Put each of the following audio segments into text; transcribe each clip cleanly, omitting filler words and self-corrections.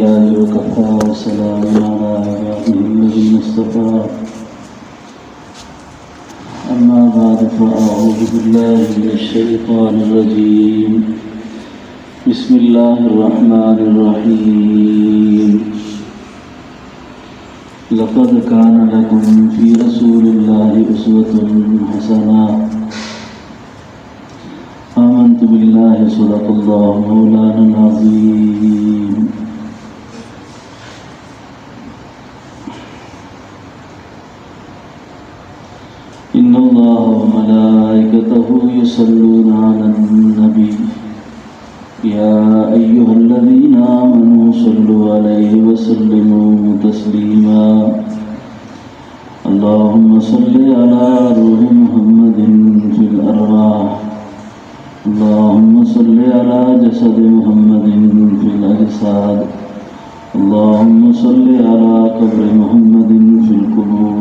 لله وكفى وسلام على عباده الذين اصطفى أما بعد فأعوذ بالله من الشيطان الرجيم بسم الله الرحمن الرحيم لقد كان لكم في رسول الله أسوة حسنة آمنت بالله صدق الله مولانا العظيم إن الله وملائكته يصلون على النبي يا أيها الذين آمنوا صلوا عليه وسلموا تسليما اللهم صل على روح محمد في الأرواح اللهم صل على جسد محمد في الأجساد اللهم صل على قبر محمد في القبور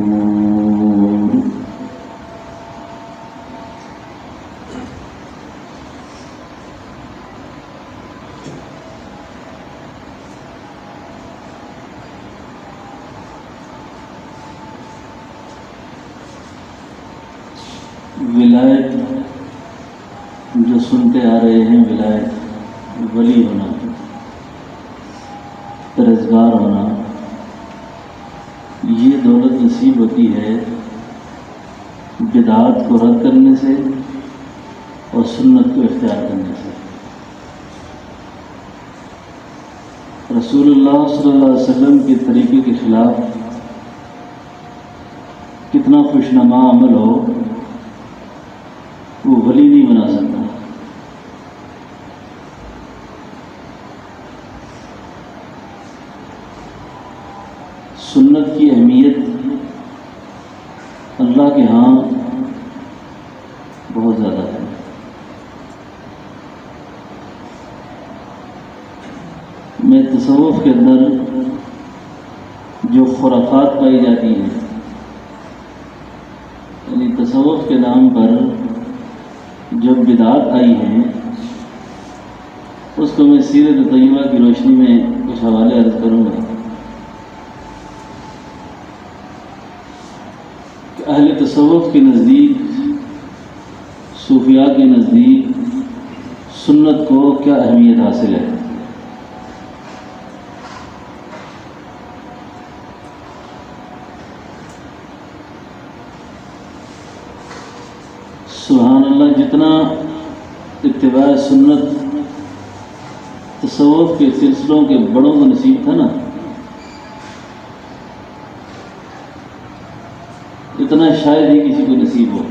ولایت جو سنتے آ رہے ہیں، ولایت ولی ہونا، پرہیزگار ہونا، یہ دولت نصیب ہوتی ہے بدعات کو رد کرنے سے اور سنت کو اختیار کرنے سے۔ رسول اللہ صلی اللہ علیہ وسلم کے طریقے کے خلاف کتنا خوشنما عمل ہو، وہ ولی نہیں بنا سکتا۔ سنت کی اہمیت اللہ کے ہاں بہت زیادہ ہے۔ میں تصوف کے اندر جو خرافات پائی جاتی ہیں، یعنی تصوف کے نام پر جو بدعات آئی ہیں، اس کو میں سیرت طیبہ کی روشنی میں کچھ حوالے عرض کروں گا کہ اہل تصوف کے نزدیک، صوفیاء کے نزدیک سنت کو کیا اہمیت حاصل ہے۔ سبحان اللہ، جتنا اتباع سنت تصوف کے سلسلوں کے بڑوں کو نصیب تھا نا، اتنا شاید ہی کسی کو نصیب ہو۔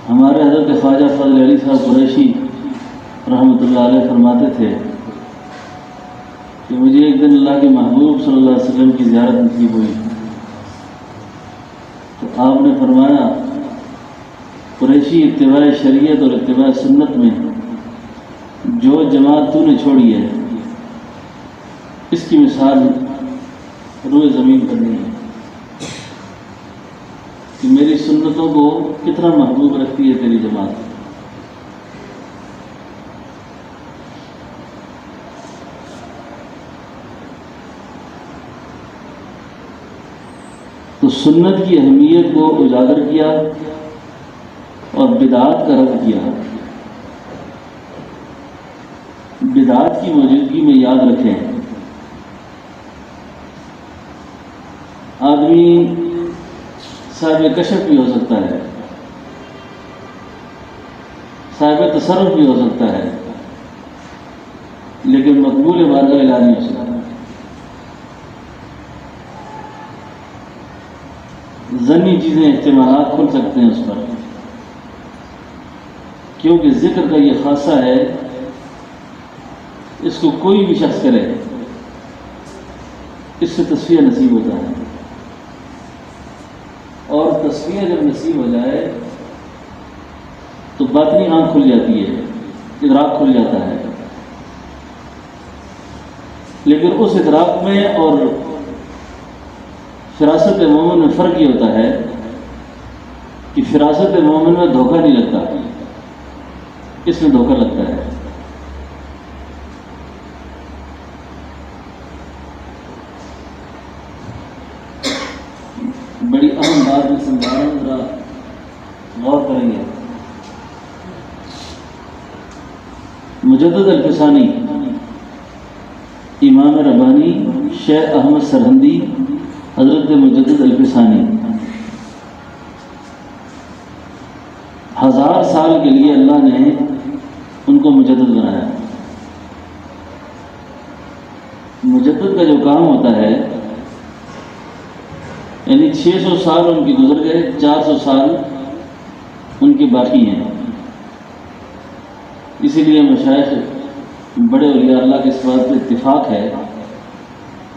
ہمارے حضرت خواجہ فضل علی صاحب قریشی رحمۃ اللہ علیہ فرماتے تھے کہ مجھے ایک دن اللہ کے محبوب صلی اللہ علیہ وسلم کی زیارت نصیب ہوئی، تو آپ نے فرمایا قریشی، اتباع شریعت اور اتباع سنت میں جو جماعت تو نے چھوڑی ہے، اس کی مثال روئے زمین پر نہیں ہے کہ میری سنتوں کو کتنا محبوب رکھتی ہے تیری جماعت۔ تو سنت کی اہمیت کو اجاگر کیا اور بدعات کا رد کیا۔ بدعات کی موجودگی میں یاد رکھیں، آدمی صاحب کشف بھی ہو سکتا ہے، صاحب تصرف بھی ہو سکتا ہے، لیکن مقبول بارگاہ الہ نہیں ہو سکتا۔ ظنی چیزیں، احتمالات کھل سکتے ہیں اس پر، کیونکہ ذکر کا یہ خاصہ ہے، اس کو کوئی بھی شخص کرے اس سے تصفیہ نصیب ہوتا ہے، اور تصفیہ جب نصیب ہو جائے تو باطنی آنکھ کھل جاتی ہے، ادراک کھل جاتا ہے۔ لیکن اس ادراک میں اور فراست مومن میں فرق یہ ہوتا ہے کہ فراست مومن میں دھوکہ نہیں لگتا، اس میں دھوکہ لگتا ہے۔ کریں گے۔ مجدد الفسانی، امام ربانی شیخ احمد سرہندی حضرت مجدد الفسانی، 1000 سال کے لیے اللہ نے ان کو مجدد بنایا۔ مجدد کا جو کام ہوتا ہے، یعنی 600 سال ان کی گزر گئے، 400 سال ان کے باقی ہیں۔ اسی لیے مشائخ بڑے اولیاء اللہ کے اس بات پہ اتفاق ہے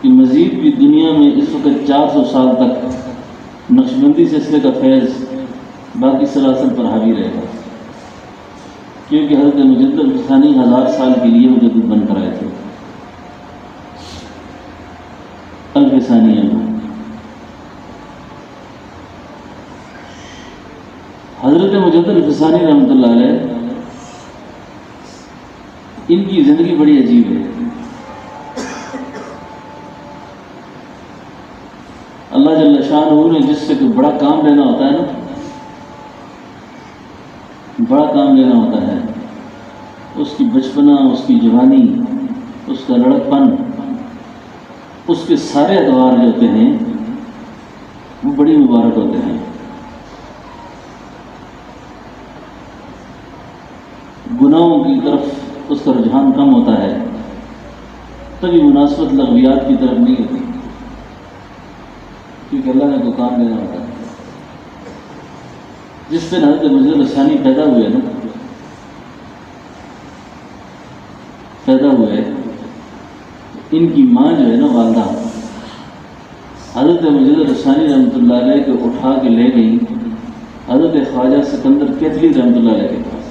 کہ مزید بھی دنیا میں اس وقت 400 سال تک نقشبندی سلسلے کا فیض باقی سلاسل پر حاوی رہے گا، کیونکہ حضرت مجدد الفسانی 1000 سال کے لیے مجدد بن کر آئے تھے۔ الفسانیہ میں حضرت مجدد الفسانی رحمۃ اللہ علیہ، ان کی زندگی بڑی عجیب ہے۔ اللہ جل شانہ نے جس سے کوئی بڑا کام لینا ہوتا ہے نا، بڑا کام لینا ہوتا ہے، اس کی بچپنا، اس کی جوانی، اس کا لڑکپن، اس کے سارے ادوار جو ہوتے ہیں وہ بڑی مبارک ہوتے ہیں۔ گناہوں کی طرف اس کا رجحان کم ہوتا ہے، تبھی مناسبت لغویات کی طرف نہیں ہوتی، کیونکہ اللہ نے کو کام لینا ہوتا ہے۔ جس دن حضرت مجدد الفسانی پیدا ہوئے نا، ان کی ماں جو ہے نا، والدہ حضرت مجدد الفسانی رحمۃ اللہ علیہ کو اٹھا کے لے گئی حضرت خواجہ سکندر کیتلی رحمۃ اللہ علیہ کے پاس۔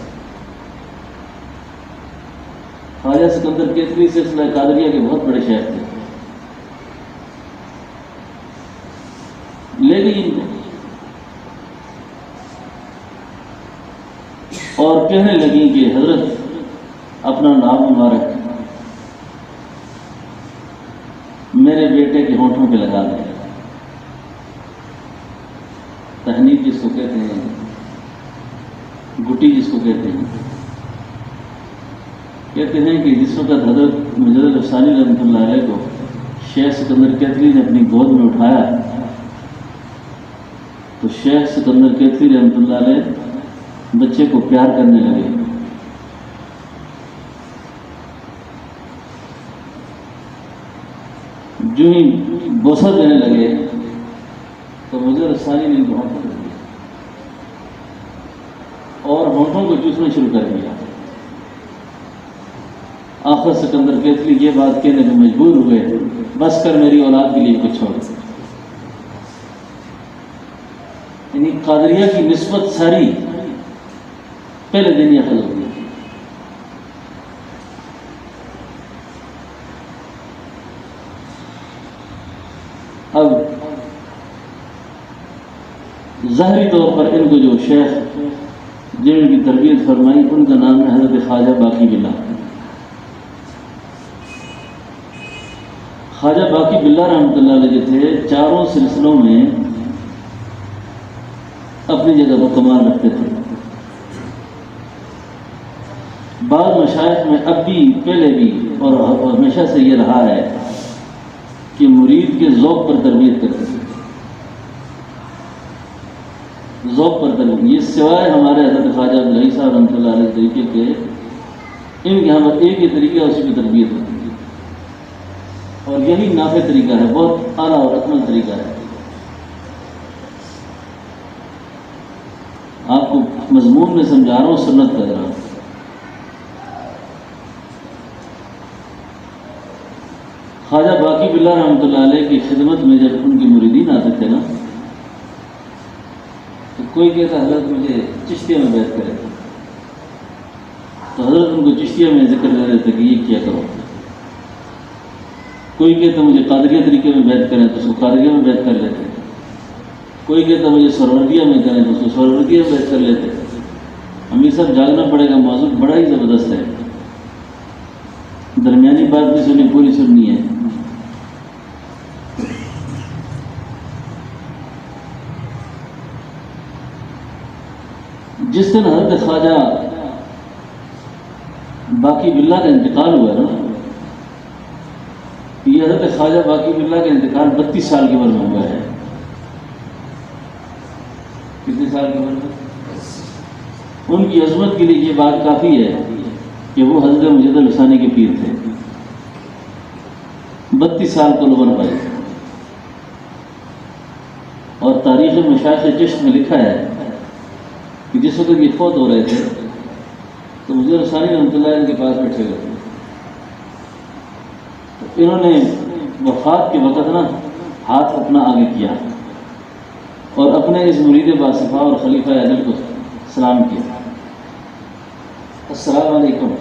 خواجہ سکندر کیتلی سلسلہ قادریہ کے بہت بڑے شیخ تھے، لے گئی ان کو اور کہنے لگی کہ حضرت اپنا نام مبارک میرے بیٹے کے ہونٹوں پہ لگا دیں۔ تہنیت جس کو کہتے ہیں، گٹی جس کو کہتے ہیں کہ جس وقت حضرت مجدد الفسانی رحمۃ اللہ علیہ کو شیخ سکندر کیتلی نے اپنی گود میں اٹھایا تو شیخ سکندر کیتلی رحمۃ اللہ علیہ بچے کو پیار کرنے لگے۔ جو ہی بوسہ دینے لگے تو مجدد الفسانی نے ان کو ہونٹوں کر دیا اور ہونٹوں کو چوسنا شروع کر دیا۔ آخر سکندر کیتلی یہ بات کہنے میں مجبور ہوئے، بس کر میری اولاد کے لیے کچھ چھوڑ۔ یعنی قادریہ کی نسبت ساری پہلے دن یہ ختم ہوئی۔ اب ظاہری طور پر ان کو جو شیخ جن کی تربیت فرمائی ان کا نام ہے حضرت خواجہ باقی باللہ۔ خواجہ باقی باللہ رحمۃ اللہ علیہ جو تھے، چاروں سلسلوں میں اپنی جگہ پر کمال رکھتے تھے۔ بعض مشائخ میں اب بھی، پہلے بھی اور ہمیشہ سے یہ رہا ہے کہ مرید کے ذوق پر تربیت کرتے تھے، ذوق پر تربیت۔ یہ سوائے ہمارے حضرت خواجہ عبدالحی صاحب رحمۃ اللہ علیہ طریقے کے، ان کے یہاں پر ایک ہی طریقہ اسی کی تربیت ہوتی ہے اور یہی نافع طریقہ ہے، بہت اعلیٰ اور اکمل طریقہ ہے۔ آپ کو مضمون میں سمجھا رہا ہوں، سنت کر رہا ہوں۔ خواجہ باقی باللہ رحمۃ اللہ علیہ کی خدمت میں جب ان کے مریدین آتے تھے نا، تو کوئی کہتا حضرت مجھے چشتیہ میں بیعت کرے، تو حضرت ان کو چشتیہ میں ذکر دے دیتے کہ یہ کیا کرو۔ کوئی کہتا مجھے قادریہ طریقے میں بیعت کریں تو اس کو قادریہ میں بیعت کر لیتے، کوئی کہتا مجھے سروردیہ میں کریں تو اس کو سروردیہ میں بیعت کر لیتے۔ امیر صاحب جاگنا پڑے گا، موضوع بڑا ہی زبردست ہے، درمیانی بات بھی سنی، پوری سننی ہے۔ جس دن حضرت خواجہ باقی باللہ کا انتقال ہوا نا، یہ حضرت خواجہ باقی باللہ کا انتقال 32 سال کی عمر میں ہوا ہے۔ کتنے سال کی عمر میں؟ ان کی عظمت کے لیے یہ بات کافی ہے کہ وہ حضرت مجد الثانی کے پیر تھے، 32 سال کو عمر پائی۔ اور تاریخ مشایخ چشت میں لکھا ہے کہ جس وقت یہ فوت ہو رہے تھے تو مجد الثانی رحمۃ اللہ ان کے پاس بیٹھے ہوئے تھے، تو انہوں نے وفات کے وقت نا ہاتھ اپنا آگے کیا اور اپنے اس مرید باصفہ اور خلیفہ عادل کو سلام کیا، السلام علیکم۔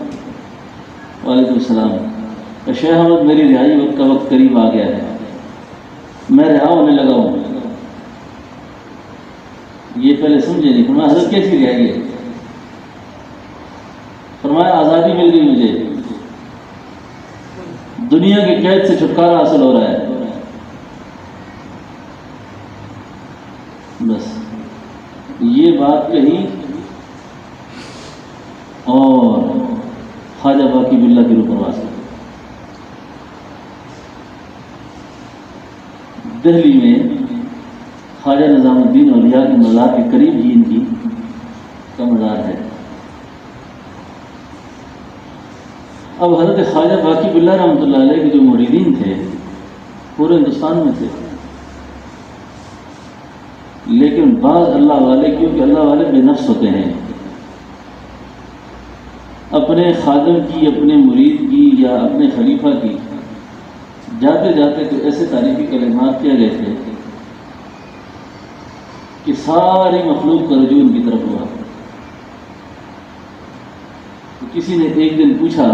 وعلیکم السلام۔ کہ شیخ احمد میری رہائی وقت کا وقت قریب آ گیا ہے، میں رہا ہونے لگا ہوں۔ یہ پہلے سمجھے نہیں، فرمایا حضرت کیسی رہائی ہے؟ فرمایا آزادی مل گئی مجھے، دنیا کی قید سے چھٹکارا حاصل ہو رہا ہے۔ بس یہ بات کہی اور خواجہ باقی باللہ کی روح پرواز کی۔ دہلی میں خواجہ نظام الدین اولیاء کے مزار کے قریب ہی ان کی کا مزار ہے۔ اب حضرت خواجہ باقی باللہ رحمۃ اللہ علیہ کے جو مریدین تھے پورے ہندوستان میں تھے، لیکن بعض اللہ والے، کیونکہ اللہ والے بے نفس ہوتے ہیں، اپنے خادم کی، اپنے مرید کی یا اپنے خلیفہ کی جاتے جاتے تو ایسے تعریفی کلمات کہہ گئے تھے کہ ساری مخلوق کا رجوع ان کی طرف ہوا۔ تو کسی نے ایک دن پوچھا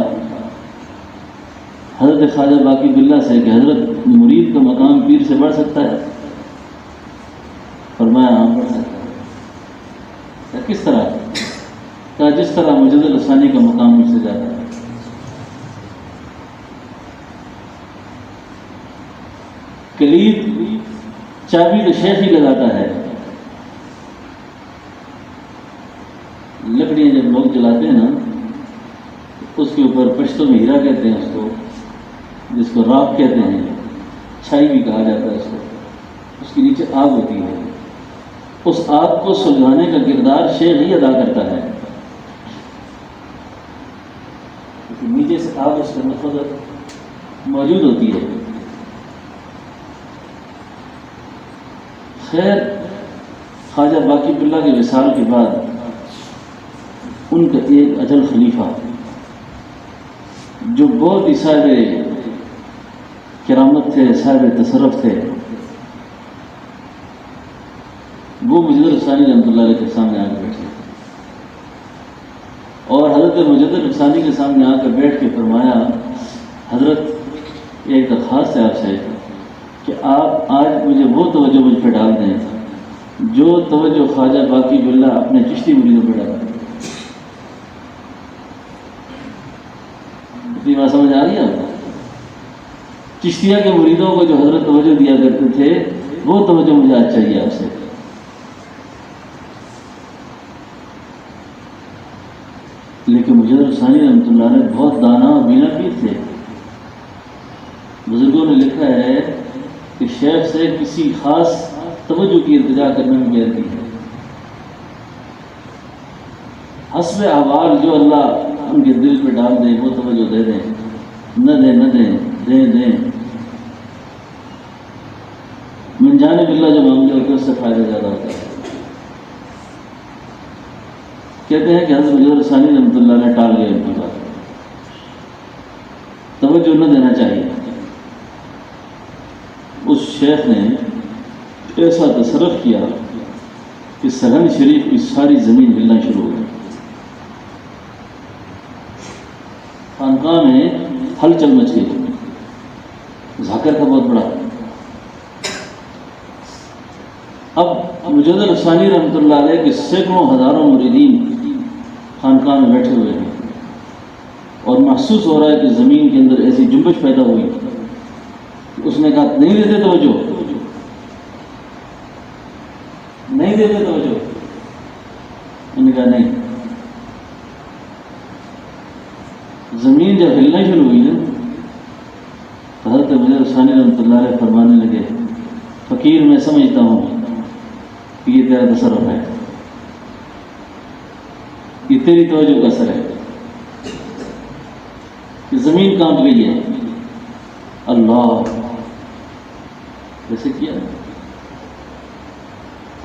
حضرت خواجہ باقی باللہ سے کہ حضرت مرید کا مقام پیر سے بڑھ سکتا ہے؟ فرمایا ہاں بڑھ سکتا ہے۔ کس طرح؟ کہا جس طرح مجد الثانی کا مقام مجھ سے زیادہ ہے۔ کلید چابی تو شیخ ہی لگاتا ہے۔ لکڑیاں جب لوگ جلاتے ہیں نا، اس کے اوپر پشتوں میں ہیرا کہتے ہیں اس کو، جس کو راک کہتے ہیں، چھائی بھی کہا جاتا ہے اس کو، اس کے نیچے آگ ہوتی ہے، اس آگ کو سلجھانے کا کردار شیخ ہی ادا کرتا ہے۔ نیچے سے آگ اس کے مخدر موجود ہوتی ہے۔ خیر، خواجہ باقی باللہ کے وصال کے بعد ان کا ایک اجل خلیفہ جو بہت ہی صاحب کرامت تھے، صاحب تصرف تھے، وہ مجد الثانی رحمۃ اللہ علیہ کے سامنے آ کے بیٹھے اور حضرت مجد الثانی کے سامنے آ کر بیٹھ کے فرمایا حضرت ایک درخواست ہے آپ سے کہ آپ آج مجھے وہ توجہ مجھ پہ ڈال دیں جو توجہ خواجہ باقی باللہ اپنے چشتی مریدوں پہ ڈالتے ہیں۔ اتنی بات سمجھ آ رہی ہے آپ کو؟ چشتیہ کے مریدوں کو جو حضرت توجہ دیا کرتے تھے وہ توجہ مجھے آج چاہیے آپ سے۔ لیکن مجد الثانی رحمۃ اللہ علیہ بہت دانا اور بینا پیر تھے۔ بزرگوں نے لکھا ہے کہ شیخ سے کسی خاص توجہ کی التجا کرنے میں غیر نہیں ہے، حسب احوال جو اللہ ان کے دل پہ ڈال دیں وہ توجہ دے دیں، نہ دیں نہ دیں، دیں دیں، من جانب اللہ جو معاملے ہوتے ہیں اس سے فائدہ زیادہ ہوتا ہے۔ کہتے ہیں کہ حضرت مجد الثانی رحمۃ اللہ علیہ ٹال گئے ان کی بات، توجہ نہ دینا چاہیے۔ اس شیخ نے ایسا تصرف کیا کہ سرہند شریف کی ساری زمین ہلنا شروع ہو گئی، خانقاہ میں ہلچل مچ گئی، جھاکر کا بہت بڑا۔ اب مجد الثانی رحمۃ اللہ علیہ کے سینکڑوں ہزاروں مریدین خانقاہ میں بیٹھے ہوئے ہیں اور محسوس ہو رہا ہے کہ زمین کے اندر ایسی جنبش پیدا ہوئی۔ اس نے کہا نہیں دیتے توجہ، نہیں دیتے توجہ۔ انہوں نے گا نہیں. زمین جب ہلنا شروع ہوئی نا تو حضرت مجدد ثانی رحمۃ اللہ علیہ فرمانے لگے فقیر میں سمجھتا ہوں کہ یہ تیرا تصرف ہے، یہ تیری توجہ کا اثر ہے کہ زمین کانپ گئی ہے. اللہ جیسے کیا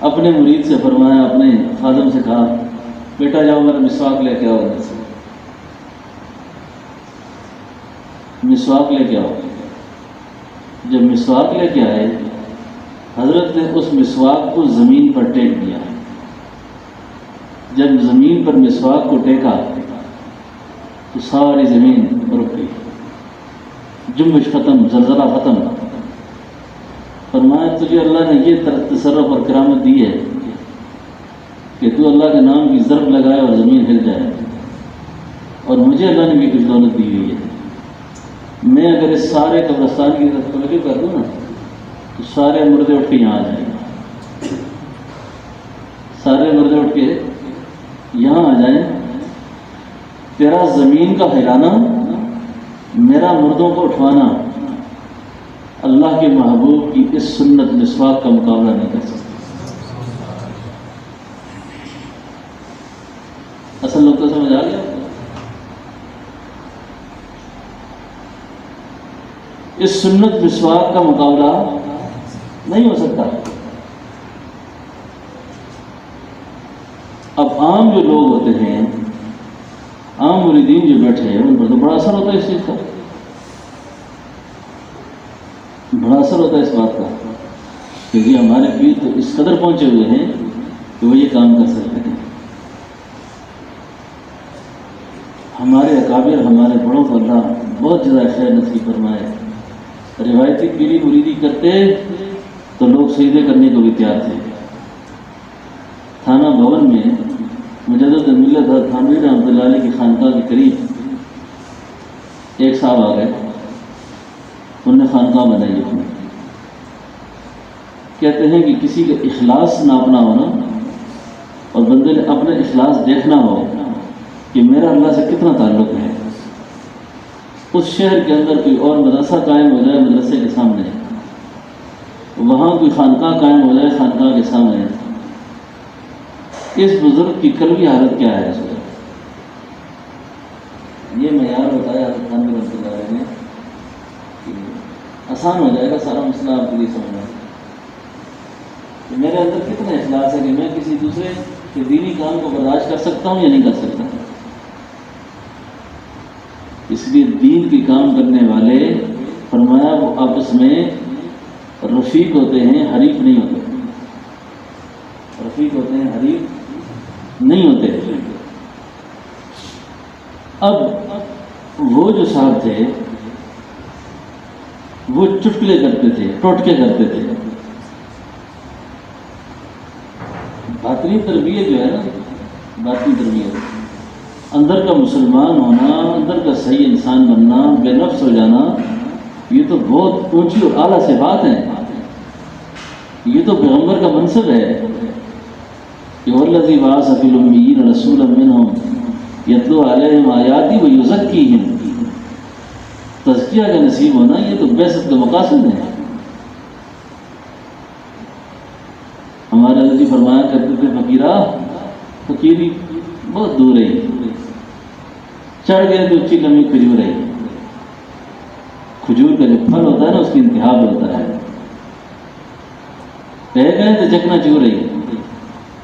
اپنے مرید سے فرمایا، اپنے خادم سے کہا بیٹا جاؤ میرا مسواک لے کے آؤ، مسواک لے کے آؤ. جب مسواک لے کے آئے حضرت نے اس مسواک کو زمین پر ٹیک دیا. جب زمین پر مسواک کو ٹیکا تو ساری زمین رک گئی، جنبش ختم، زلزلہ ختم. فرمایا تجھے اللہ نے یہ تصرف اور کرامت دی ہے کہ تو اللہ کے نام کی ضرب لگائے اور زمین ہل جائے، اور مجھے اللہ نے بھی کچھ دولت دی ہوئی ہے. میں اگر اس سارے قبرستان کی طرف توجہ کر دوں نا تو سارے مردے اٹھ کے یہاں آ جائیں گے، سارے مردے اٹھ کے یہاں آ جائیں. تیرا زمین کا ہلانا، میرا مردوں کو اٹھوانا اللہ کے محبوب کی اس سنت مسواک کا مقابلہ نہیں کر سکتا. اصل نقطہ سمجھ آ گیا؟ اس سنت مسواک کا مقابلہ نہیں ہو سکتا. اب عام جو لوگ ہوتے ہیں، عام مریدین جو بیٹھے ہیں، ان پر تو بڑا اثر ہوتا ہے اس چیز کا، بڑا اثر ہوتا ہے اس بات کا، کیونکہ ہمارے پیر تو اس قدر پہنچے ہوئے ہیں کہ وہ یہ کام کر سکتے ہیں. ہمارے اکابر، ہمارے بڑوں کو اللہ بہت زیادہ خیر نصیب فرمائے. روایتی پیری مریدی کرتے تو لوگ سجدے کرنے کو بھی تیار تھے. تھانہ بھون میں مجدد ملت حضرت تھانوی رحمۃ اللہ علیہ کی خانقاہ کے قریب ایک صاحب آ گئے، انہوں نے خانقاہ بنائی اپنی. کہتے ہیں کہ کسی کا اخلاص ناپنا ہونا اور بندے نے اپنا اخلاص دیکھنا ہو کہ میرا اللہ سے کتنا تعلق ہے. اس شہر کے اندر کوئی اور مدرسہ قائم ہو جائے مدرسے کے سامنے، وہاں کوئی خانقاہ قائم ہو جائے خانقاہ کے سامنے، اس بزرگ کی قلبی حالت کیا ہے؟ یہ معیار ہوتا ہے حضرت تھانوی رحمۃ اللہ علیہ نے. آسان ہو جائے گا سارا مسئلہ آپ کے لیے سمجھنا کہ میرے اندر کتنا اخلاص ہے کہ میں کسی دوسرے کے دینی کام کو برداشت کر سکتا ہوں یا نہیں کر سکتا. اس لیے دین کے کام کرنے والے فرمایا وہ آپس میں رفیق ہوتے ہیں، حریف نہیں ہوتے. رفیق ہوتے ہیں، حریف نہیں ہوتے. اب وہ جو صاحب تھے وہ چٹکلے کرتے تھے، ٹوٹکے کرتے تھے. باطنی تربیت جو ہے نا، باطنی تربیت، اندر کا مسلمان ہونا، اندر کا صحیح انسان بننا، بے نفس ہو جانا، یہ تو بہت اونچی اور اعلیٰ سے بات ہے. یہ تو پیغمبر کا منصب ہے کہ والذی بعث فی الامیین رسولا منہم یتلو علیہم آیاتی ویزکیہم. تزکیہ کا نصیب ہونا یہ تو بعثت کا مقاصد ہے. ہمارے اللہ جی فرمایا کرتے تھے فقیرہ، فقیری بہت دور ہے، چڑھ گئے تو اچھی لمبی کھجور ہے. کھجور کا جو پھل ہوتا ہے نا اس کی انتہا پہ ہوتا ہے. رہ گئے تو چکنا چور ہے.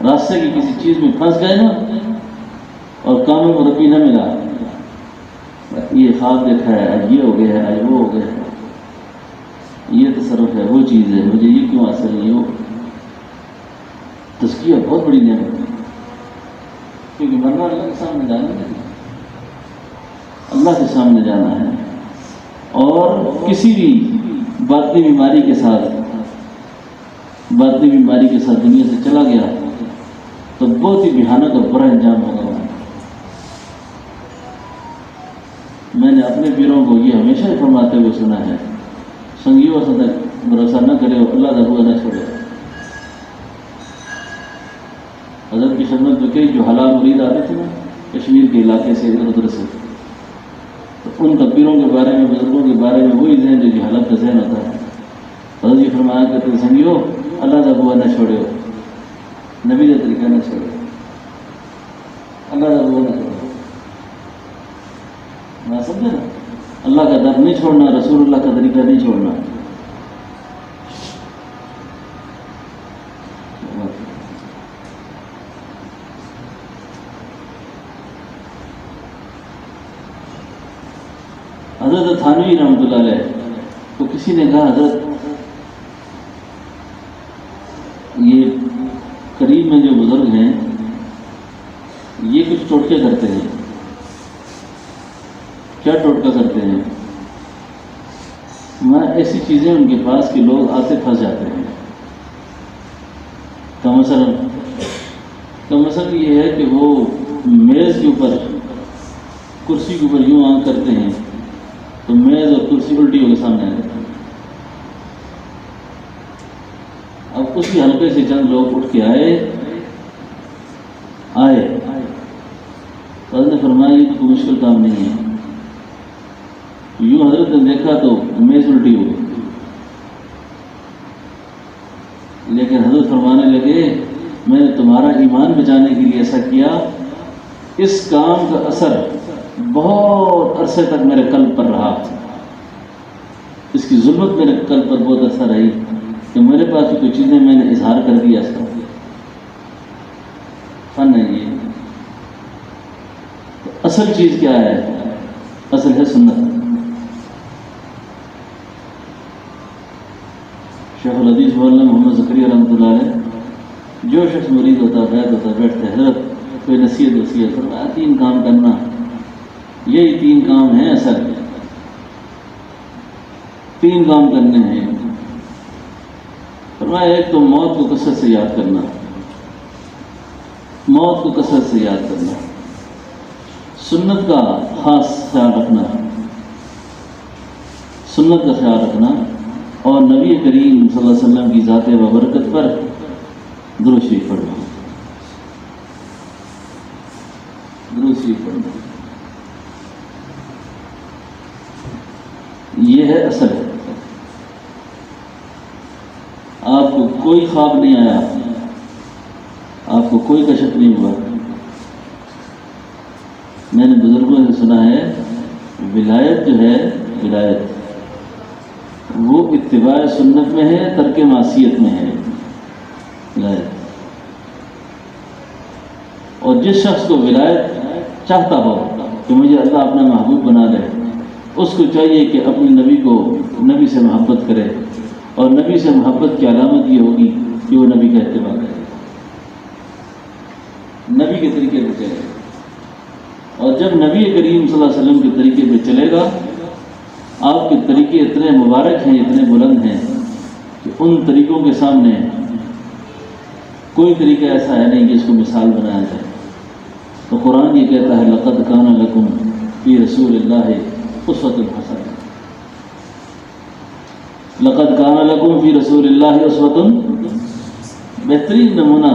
راستے کی کسی چیز میں پھنس گئے نا اور کام میں مربی نہ ملا، یہ خواب دیکھا ہے، آج یہ ہو گیا ہے، آج وہ ہو گیا ہے، یہ تصرف ہے، وہ چیز ہے، مجھے یہ کیوں حاصل نہیں ہو. تزکیہ بہت بڑی نعمت ہے، کیونکہ مرنا اللہ کے سامنے جانا ہے، اللہ کے سامنے جانا ہے. اور کسی بھی باطنی بیماری کے ساتھ دنیا سے چلا گیا تو بہت ہی بھیانک اور برا انجام ہوگا. میں نے اپنے پیروں کو یہ ہمیشہ فرماتے ہوئے سنا ہے، سنگیوں سے بھروسہ نہ کرے، اللہ کا ہوا نہ چھوڑے. حضرت کی خدمت میں کئی شریف جو حلال مرید آتے تھے نا کشمیر کے علاقے سے ادھر ادھر سے، تو ان تبیروں کے بارے میں بزرگوں کے بارے میں وہی ذہن جو جہالت کا ذہن ہوتا ہے. حضرت جی فرمایا کرتے سنگیو اللہ کا بوا نہ چھوڑو، نبی کا طریقہ نہ چھوڑو، اللہ کا بوا نہ چھوڑو. نہ سمجھے نا، اللہ کا در نہیں چھوڑنا، رسول اللہ کا طریقہ نہیں چھوڑنا. حضرت تھانوی رحمۃ اللہ علیہ تو کسی نے کہا حضرت یہ قریب میں جو بزرگ ہیں یہ کچھ ٹوٹکے کرتے ہیں. کیا ٹوٹکا کرتے ہیں؟ میں ایسی چیزیں ان کے پاس کہ لوگ آتے پھنس جاتے ہیں. مثلاً یہ ہے کہ وہ میز کے اوپر کرسی کے اوپر یوں آنکھ کرتے ہیں تو میز اور کرسی الٹی ہو کے سامنے آ جاتی ہے. اب اسی حلقے سے چند لوگ اٹھ کے آئے حضرت نے فرمایا یہ تو کوئی مشکل کام نہیں ہے. یوں حضرت نے دیکھا تو میز الٹی ہو گئی، لیکن حضرت فرمانے لگے میں نے تمہارا ایمان بچانے کے لیے ایسا کیا، اس کام کا اثر بہت عرصے تک میرے قلب پر رہا، اس کی ظلمت میرے قلب پر بہت اثر رہی کہ میرے پاس کوئی چیزیں میں نے اظہار کر دیا. اس کا فن ہے یہ. تو اصل چیز کیا ہے؟ اصل ہے سنت. شیخ الحدیث مولانا محمد زکریا رحمۃ اللہ علیہ جو شخص مرید ہوتا بیعت ہوتا بیٹھتے حضرت کوئی نصیحت فرمایا 3 کام کرنا، یہی 3 کام ہیں اصل. 3 کام کرنے ہیں. فرمایا ایک تو موت کو کثرت سے یاد کرنا، موت کو کثرت سے یاد کرنا، سنت کا خاص خیال رکھنا، سنت کا خیال رکھنا، اور نبی کریم صلی اللہ علیہ وسلم کی ذات و برکت پر درود شریف پڑھنا. درود شریف پڑھنا یہ ہے اصل. آپ کو کوئی خواب نہیں آیا، آپ کو کوئی کشف نہیں ہوا. میں نے بزرگوں سے سنا ہے ولایت جو ہے ولایت وہ اتباع سنت میں ہے، ترک معصیت میں ہے ولایت. اور جس شخص کو ولایت چاہتا ہو کہ مجھے اللہ اپنا محبوب بنا لے، اس کو چاہیے کہ اپنے نبی سے محبت کرے، اور نبی سے محبت کی علامت یہ ہوگی کہ وہ نبی کا اتباع کرے، نبی کے طریقے پہ چلے. اور جب نبی کریم صلی اللہ علیہ وسلم کے طریقے پہ چلے گا، آپ کے طریقے اتنے مبارک ہیں، اتنے بلند ہیں کہ ان طریقوں کے سامنے کوئی طریقہ ایسا ہے نہیں کہ اس کو مثال بنایا جائے. تو قرآن یہ کہتا ہے لقد کان لکم فی رسول اللہ اسوۃ حسنہ. لقد کان لکم فی رسول اللہ اسوۃ، بہترین نمونہ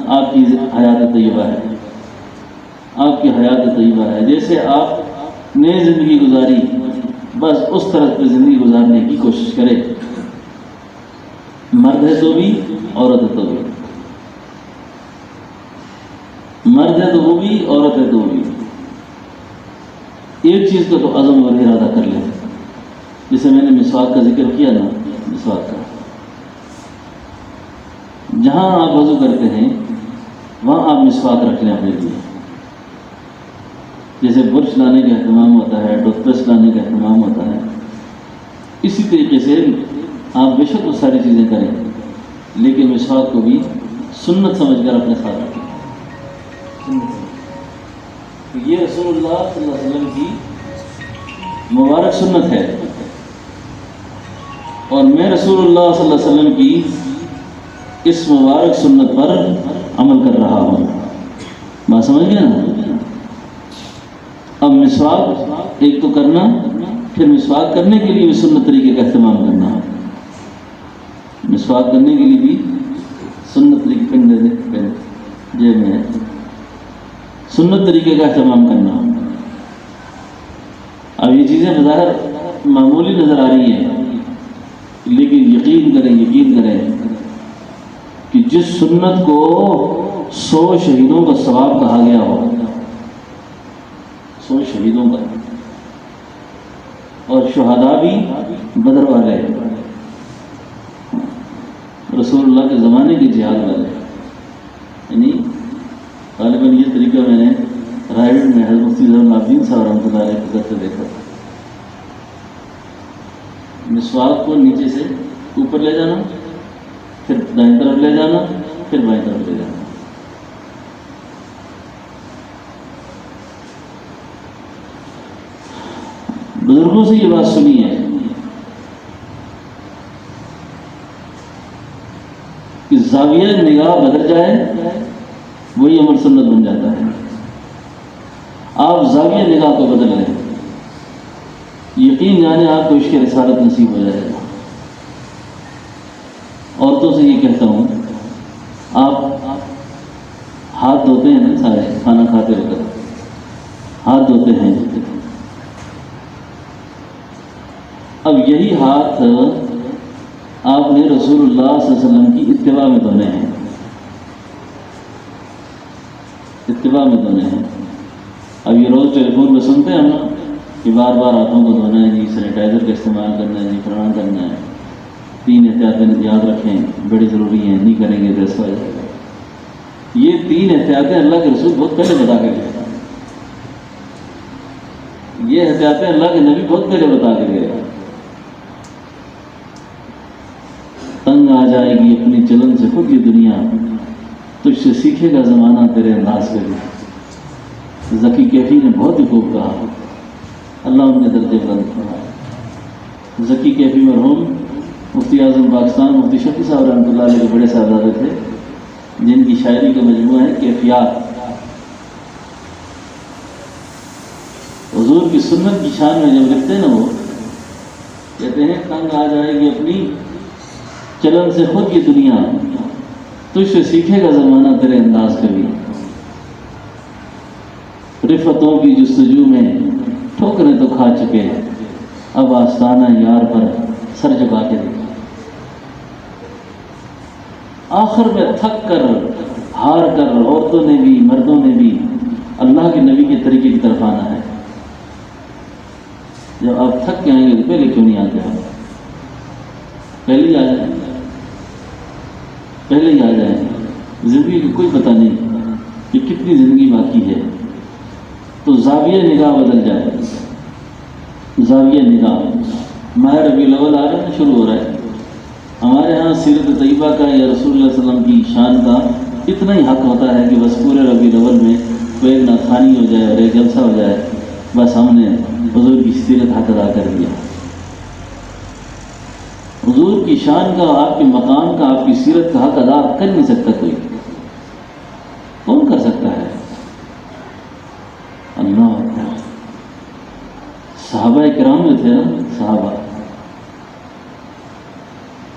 آپ کی حیات طیبہ ہے، آپ کی حیات طیبہ ہے. جیسے آپ نے زندگی گزاری بس اس طرح پہ زندگی گزارنے کی کوشش کرے. مرد ہے تو بھی، عورت ہے تو بھی، مرد ہے تو وہ بھی، عورت ہے تو وہ بھی. ایک چیز کا تو عزم اور ارادہ کر لیں. جیسے میں نے مسواک کا ذکر کیا نا، مسواک کا جہاں آپ وضو کرتے ہیں وہاں آپ مسواک رکھ لیں اپنے لیے. جیسے برش لانے کا اہتمام ہوتا ہے، ٹوتھ پیسٹ لانے کا اہتمام ہوتا ہے، اسی طریقے سے آپ بے شک وہ ساری چیزیں کریں، لیکن مسواک کو بھی سنت سمجھ کر اپنے ساتھ رکھیں. یہ رسول اللہ صلی اللہ علیہ وسلم کی مبارک سنت ہے، اور میں رسول اللہ صلی اللہ علیہ وسلم کی اس مبارک سنت پر عمل کر رہا ہوں. بات سمجھ گئے نا؟ اب مسواک ایک تو کرنا، پھر مسواک کرنے کے لیے بھی سنت طریقے کا اہتمام کرنا. مسواک کرنے کے لیے بھی سنت طریقے پہن جیب میں ہے. سنت طریقے کا اہتمام کرنا. اب یہ چیزیں بظاہر معمولی نظر آ رہی ہیں، لیکن یقین کریں کہ جس سنت کو 100 شہیدوں کا ثواب کہا گیا ہو، 100 شہیدوں کا، اور شہداء بھی بدر والے، رسول اللہ کے زمانے کے جہاد والے، یعنی غالباً یہ طریقہ میں نے رائڈ میں حضرت مفتی زین العابدین صاحب رحمۃ اللہ علیہ کو کرتے دیکھا تھا. مسواک کو نیچے سے اوپر لے جانا، پھر دائیں طرف لے جانا، پھر بائیں طرف لے جانا. بزرگوں سے یہ بات سنی ہے کہ زاویہ نگاہ بدل جائے وہی عمل سنت بن جاتا ہے. آپ زاویہ نگاہ کو بدل لیں، یقین جانے آپ کو عشق رسالت نصیب ہو جائے گا. عورتوں سے یہ کہتا ہوں، آپ ہاتھ دھوتے ہیں نا، سارے کھانا کھاتے وقت ہاتھ دھوتے ہیں. اب یہی ہاتھ آپ نے رسول اللہ صلی اللہ علیہ وسلم کی اتباع میں دھونے ہیں، اتباع میں دھونے ہیں. اب یہ روز ٹیلی فون پہ سنتے ہیں نا کہ بار بار ہاتھوں کو دھونا ہے جی، سینیٹائزر کا استعمال کرنا ہے جی، فلانا کرنا ہے. 3 احتیاطیں یاد رکھیں، بڑی ضروری ہیں، نہیں کریں گے تو ایسا ہو جائے گا. یہ 3 احتیاطیں اللہ کے رسول بہت پہلے بتا کے گئے. یہ احتیاطیں اللہ کے نبی بہت پہلے بتا کے گئے. تنگ آ جائے گی اپنی چلن سے خود یہ دنیا، تجھ سے سیکھے گا زمانہ تیرے انداز کے لیے. ذکی کیفی نے بہت ہی خوب کہا، اللہ ان کے درجے بلند فرمائے. ذکی کیفی مرحوم مفتی اعظم پاکستان مفتی شفیع صاحب رحمۃ اللہ علیہ کے بڑے صاحبزادے تھے، جن کی شاعری کا مجموعہ ہے کیفیات. حضور کی سنت کی شان میں جب لکھتے ہیں نا، وہ کہتے ہیں تنگ آ جائے گی اپنی چلن سے خود کی دنیا، تجھ سے سیکھے گا زمانہ تیرے انداز کا بھی. رفتوں کی جستجو میں ٹھوکریں تو کھا چکے، اب آستانہ یار پر سر جھکا کے دیکھا. آخر میں تھک کر ہار کر عورتوں نے بھی مردوں نے بھی اللہ کے نبی کے طریقے کی طرف آنا ہے. جب آپ تھک کے آئیں گے تو پہلے کیوں نہیں آتے ہیں؟ پہلے ہی آ جائیں، پہلے ہی آ جائیں. زندگی کا کوئی پتہ نہیں کہ کتنی زندگی باقی ہے. تو زاویہ نگاہ بدل جائے. زاویہ نگاہ ماہ ربیع الاول آ رہا ہے، شروع ہو رہا ہے. ہمارے ہاں سیرت طیبہ کا یا رسول اللہ صلی اللہ علیہ وسلم کی شان کا اتنا ہی حق ہوتا ہے کہ بس پورے ربیع الاول میں کوئی ایک ناخوانی ہو جائے اور ایک جلسہ ہو جائے، بس ہم نے حضور کی سیرت حق ادا کر دیا. حضور کی شان کا، آپ کے مقام کا، آپ کی سیرت کا حق ادا کر نہیں سکتا کوئی. کون کر سکتا ہے؟ اللہ اکبر. صحابہ کرام جو تھے نا، صحابہ،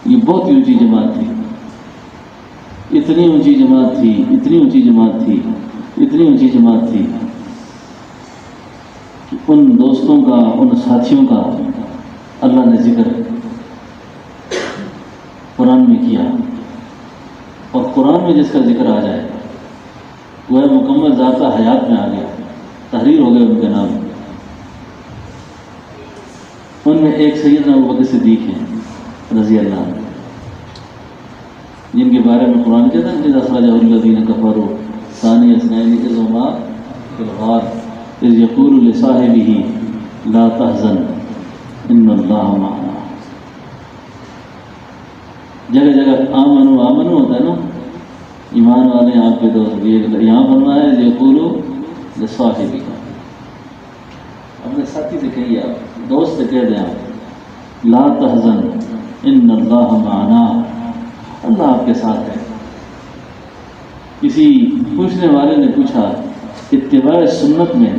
یہ بہت ہی اونچی جماعت تھی. اتنی اونچی جماعت تھی، اتنی اونچی جماعت تھی، اتنی اونچی جماعت تھی کہ ان دوستوں کا، ان ساتھیوں کا اللہ نے ذکر قرآن میں کیا. اور قرآن میں جس کا ذکر آ جائے وہ مکمل ذاتہ حیات میں آ گیا، تحریر ہو گئے ان کے نام. ان میں ایک سیدنا ابوبکر صدیق ہیں رضی اللہ عنہ، جن کے بارے میں قرآن کہتا ہے اذا اخرجہ الذین کفروا ثانی اثنین اذ ہما فی الغار اذ یقول لصاحبہ لا تحزن ان اللہ معنا. جگہ جگہ آمنو آمنو ہوتا ہے نا، ایمان والے آپ کے دوست. یہاں فرمایا ہے یقول لصاحبہ، اپنے ساتھی سے کہیے، آپ دوست سے کہہ دیں آپ لا تحزن ان اللہ معنا، اللہ آپ کے ساتھ ہے. کسی پوچھنے والے نے پوچھا اتباع سنت میں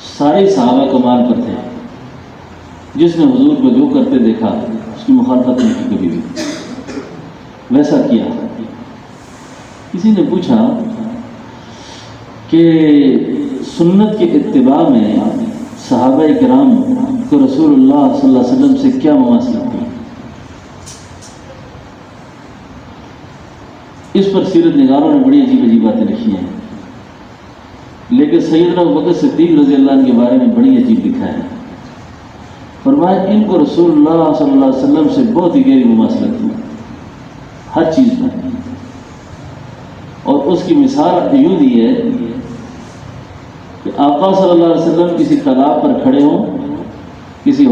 سارے صحابہ کمال پر تھے. جس نے حضور کو جو کرتے دیکھا اس کی مخالفت نہیں کی کبھی بھی، ویسا کیا. کسی نے پوچھا کہ سنت کے اتباع میں صحابہ کرام کو رسول اللہ صلی اللہ علیہ وسلم سے کیا مماثلت تھی؟ اس پر سیرت نگاروں نے بڑی عجیب عجیب باتیں لکھی ہیں، لیکن سیدنا ابوبکر صدیق رضی اللہ عنہ کے بارے میں بڑی عجیب لکھا ہے۔ فرمایا ان کو رسول اللہ صلی اللہ علیہ وسلم سے بہت ہی گہری مماثلت تھی ہر چیز میں، اور اس کی مثال یوں دی ہے کہ آقا صلی اللہ علیہ وسلم کسی تالاب پر کھڑے ہوں، کسی